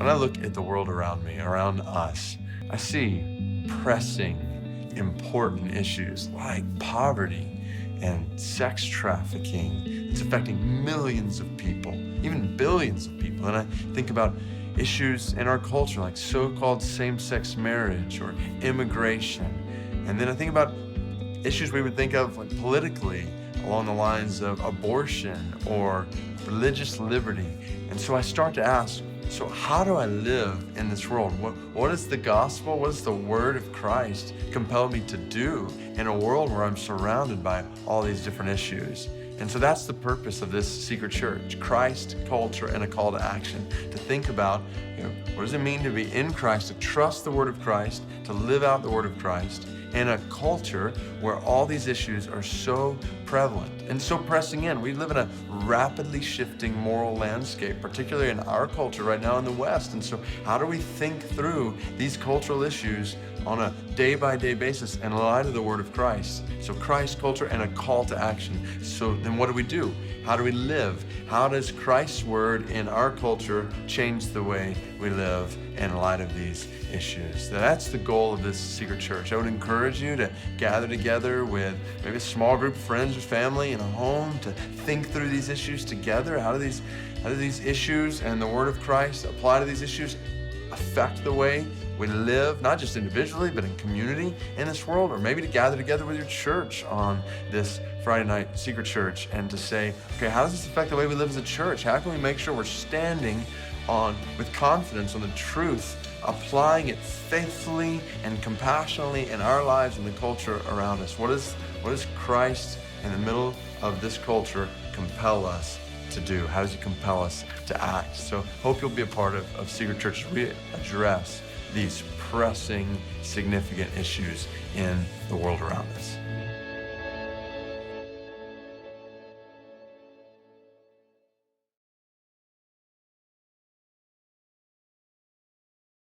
When I look at the world around me, around us, I see pressing, important issues like poverty and sex trafficking. It's affecting millions of people, even billions of people. And I think about issues in our culture like so-called same-sex marriage or immigration. And then I think about issues we would think of like politically along the lines of abortion or religious liberty. And so I start to ask, so how do I live in this world? What is the gospel? What does the word of Christ compel me to do in a world where I'm surrounded by all these different issues? And so that's the purpose of this secret church: Christ, culture, and a call to action. To think about, what does it mean to be in Christ, to trust the word of Christ, to live out the word of Christ, in a culture where all these issues are so prevalent and so pressing in. We live in a rapidly shifting moral landscape, particularly in our culture right now in the West. And so how do we think through these cultural issues on a day-by-day basis in light of the word of Christ? So Christ, culture, and a call to action. So then what do? How do we live? How does Christ's word in our culture change the way we live in light of these issues? That's the goal of this secret church. I would encourage you to gather together with maybe a small group of friends or family in a home to think through these issues together. How do these issues and the word of Christ apply to these issues, affect the way we live, not just individually, but in community in this world? Or maybe to gather together with your church on this Friday night secret church and to say, okay, how does this affect the way we live as a church? How can we make sure we're standing with confidence on the truth, applying it faithfully and compassionately in our lives and the culture around us? What does Christ in the middle of this culture compel us to do? How does he compel us to act? So hope you'll be a part of Secret Church as we address these pressing, significant issues in the world around us.